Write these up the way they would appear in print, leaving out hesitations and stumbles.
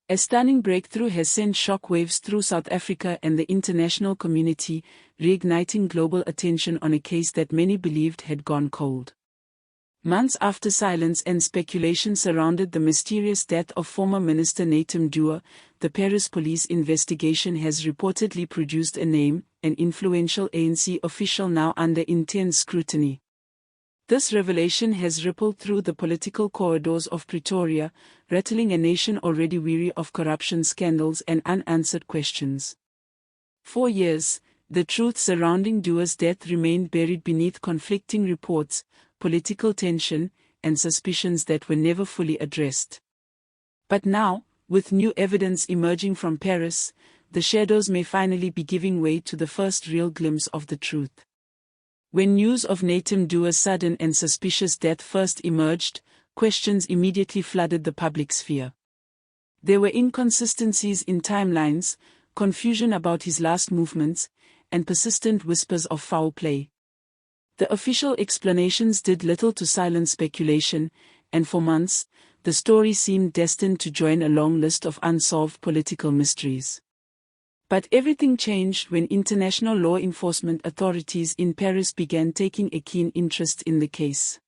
A stunning breakthrough has sent shockwaves through South Africa and the international community, reigniting global attention on a case that many believed had gone cold. Months after silence and speculation surrounded the mysterious death of former Minister Nathi Mthethwa, the Paris police investigation has reportedly produced a name, an influential ANC official now under intense scrutiny. This revelation has rippled through the political corridors of Pretoria, rattling a nation already weary of corruption scandals and unanswered questions. For years, the truth surrounding Mthethwa's death remained buried beneath conflicting reports, political tension, and suspicions that were never fully addressed. But now, with new evidence emerging from Paris, the shadows may finally be giving way to the first real glimpse of the truth. When news of Nathi Mthethwa's sudden and suspicious death first emerged, questions immediately flooded the public sphere. There were inconsistencies in timelines, confusion about his last movements, and persistent whispers of foul play. The official explanations did little to silence speculation, and for months, the story seemed destined to join a long list of unsolved political mysteries. But everything changed when international law enforcement authorities in Paris began taking a keen interest in the case.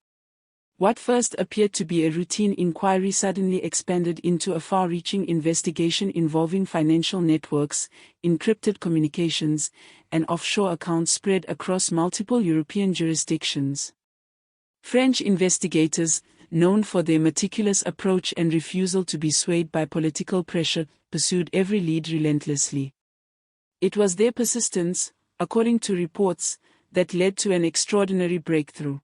What first appeared to be a routine inquiry suddenly expanded into a far-reaching investigation involving financial networks, encrypted communications, and offshore accounts spread across multiple European jurisdictions. French investigators, known for their meticulous approach and refusal to be swayed by political pressure, pursued every lead relentlessly. It was their persistence, according to reports, that led to an extraordinary breakthrough.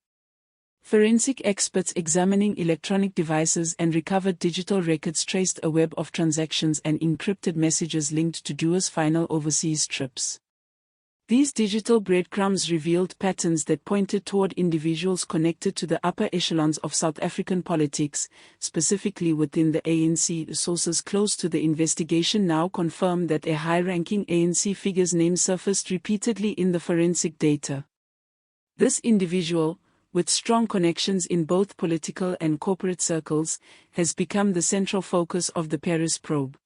Forensic experts examining electronic devices and recovered digital records traced a web of transactions and encrypted messages linked to Mthethwa's final overseas trips. These digital breadcrumbs revealed patterns that pointed toward individuals connected to the upper echelons of South African politics, specifically within the ANC. Sources close to the investigation now confirm that a high-ranking ANC figure's name surfaced repeatedly in the forensic data. This individual, with strong connections in both political and corporate circles, has become the central focus of the Paris probe.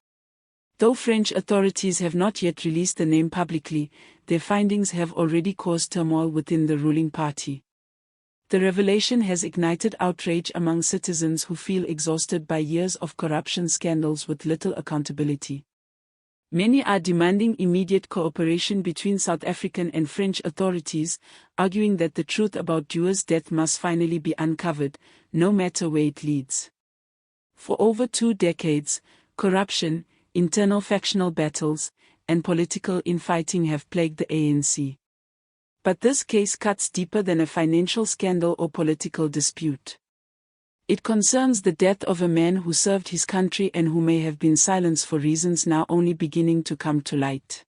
Though French authorities have not yet released the name publicly, their findings have already caused turmoil within the ruling party. The revelation has ignited outrage among citizens who feel exhausted by years of corruption scandals with little accountability. Many are demanding immediate cooperation between South African and French authorities, arguing that the truth about Mthethwa's death must finally be uncovered, no matter where it leads. For over 2 decades, corruption, internal factional battles, and political infighting have plagued the ANC. But this case cuts deeper than a financial scandal or political dispute. It concerns the death of a man who served his country and who may have been silenced for reasons now only beginning to come to light.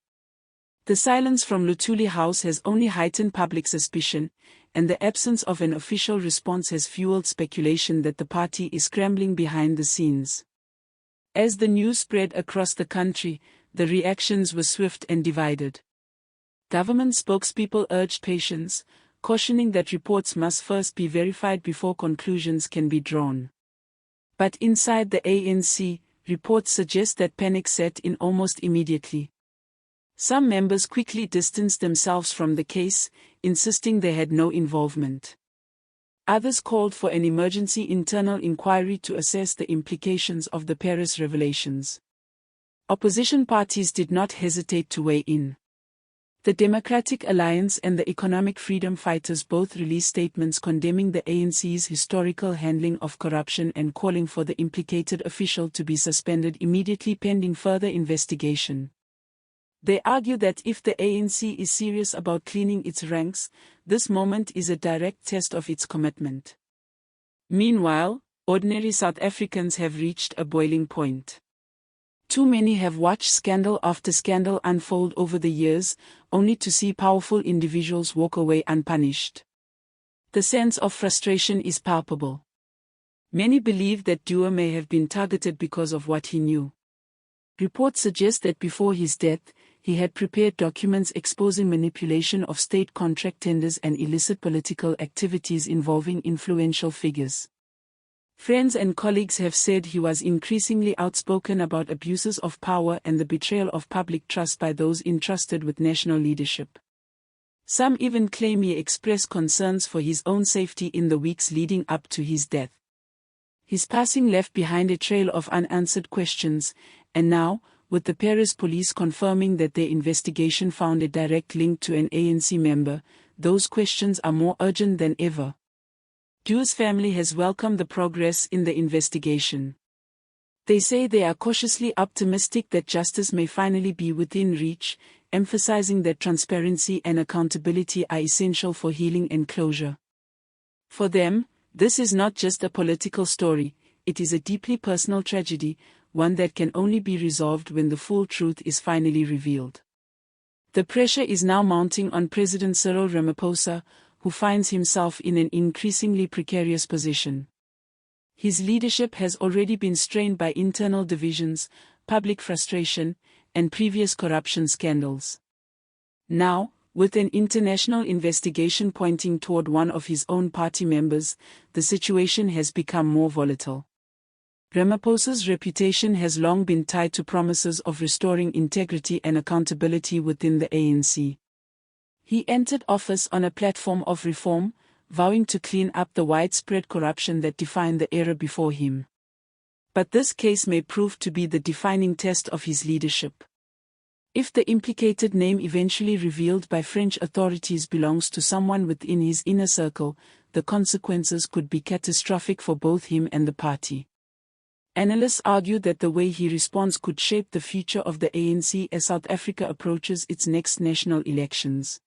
The silence from Luthuli House has only heightened public suspicion, and the absence of an official response has fueled speculation that the party is scrambling behind the scenes. As the news spread across the country, the reactions were swift and divided. Government spokespeople urged patience, cautioning that reports must first be verified before conclusions can be drawn. But inside the ANC, reports suggest that panic set in almost immediately. Some members quickly distanced themselves from the case, insisting they had no involvement. Others called for an emergency internal inquiry to assess the implications of the Paris revelations. Opposition parties did not hesitate to weigh in. The Democratic Alliance and the Economic Freedom Fighters both released statements condemning the ANC's historical handling of corruption and calling for the implicated official to be suspended immediately pending further investigation. They argue that if the ANC is serious about cleaning its ranks, this moment is a direct test of its commitment. Meanwhile, ordinary South Africans have reached a boiling point. Too many have watched scandal after scandal unfold over the years, only to see powerful individuals walk away unpunished. The sense of frustration is palpable. Many believe that Mthethwa may have been targeted because of what he knew. Reports suggest that before his death, he had prepared documents exposing manipulation of state contract tenders and illicit political activities involving influential figures. Friends and colleagues have said he was increasingly outspoken about abuses of power and the betrayal of public trust by those entrusted with national leadership. Some even claim he expressed concerns for his own safety in the weeks leading up to his death. His passing left behind a trail of unanswered questions, and now, with the Paris police confirming that their investigation found a direct link to an ANC member, those questions are more urgent than ever. Duo's family has welcomed the progress in the investigation. They say they are cautiously optimistic that justice may finally be within reach, emphasizing that transparency and accountability are essential for healing and closure. For them, this is not just a political story, it is a deeply personal tragedy, one that can only be resolved when the full truth is finally revealed. The pressure is now mounting on President Cyril Ramaphosa, who finds himself in an increasingly precarious position. His leadership has already been strained by internal divisions, public frustration, and previous corruption scandals. Now, with an international investigation pointing toward one of his own party members, the situation has become more volatile. Ramaphosa's reputation has long been tied to promises of restoring integrity and accountability within the ANC. He entered office on a platform of reform, vowing to clean up the widespread corruption that defined the era before him. But this case may prove to be the defining test of his leadership. If the implicated name eventually revealed by French authorities belongs to someone within his inner circle, the consequences could be catastrophic for both him and the party. Analysts argue that the way he responds could shape the future of the ANC as South Africa approaches its next national elections.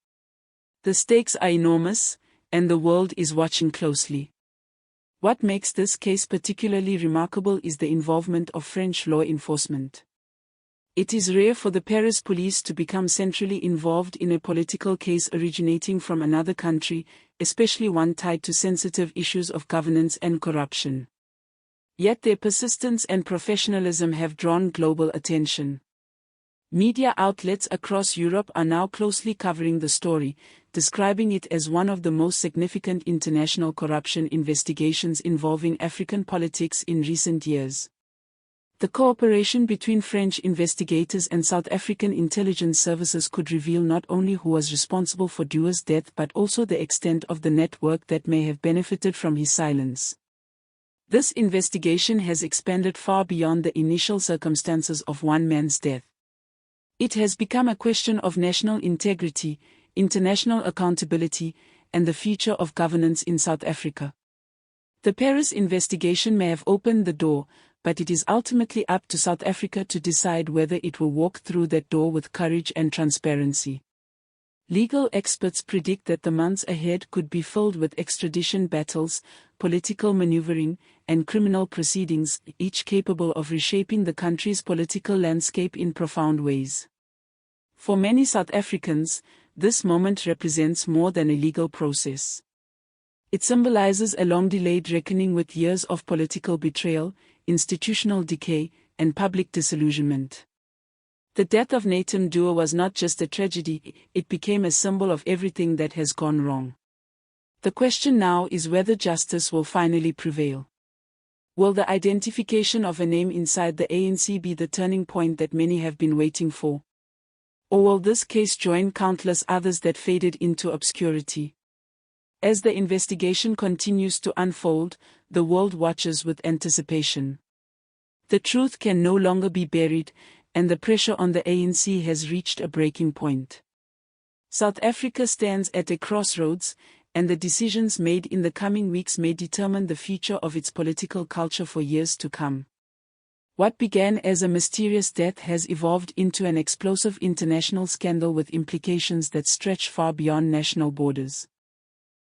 The stakes are enormous, and the world is watching closely. What makes this case particularly remarkable is the involvement of French law enforcement. It is rare for the Paris police to become centrally involved in a political case originating from another country, especially one tied to sensitive issues of governance and corruption. Yet their persistence and professionalism have drawn global attention. Media outlets across Europe are now closely covering the story, describing it as one of the most significant international corruption investigations involving African politics in recent years. The cooperation between French investigators and South African intelligence services could reveal not only who was responsible for Duo's death but also the extent of the network that may have benefited from his silence. This investigation has expanded far beyond the initial circumstances of one man's death. It has become a question of national integrity, international accountability, and the future of governance in South Africa. The Paris investigation may have opened the door, but it is ultimately up to South Africa to decide whether it will walk through that door with courage and transparency. Legal experts predict that the months ahead could be filled with extradition battles, political maneuvering, and criminal proceedings, each capable of reshaping the country's political landscape in profound ways. For many South Africans, this moment represents more than a legal process. It symbolizes a long-delayed reckoning with years of political betrayal, institutional decay, and public disillusionment. The death of Nathi Mthethwa was not just a tragedy, it became a symbol of everything that has gone wrong. The question now is whether justice will finally prevail. Will the identification of a name inside the ANC be the turning point that many have been waiting for? Or will this case join countless others that faded into obscurity? As the investigation continues to unfold, the world watches with anticipation. The truth can no longer be buried, and the pressure on the ANC has reached a breaking point. South Africa stands at a crossroads, and the decisions made in the coming weeks may determine the future of its political culture for years to come. What began as a mysterious death has evolved into an explosive international scandal with implications that stretch far beyond national borders.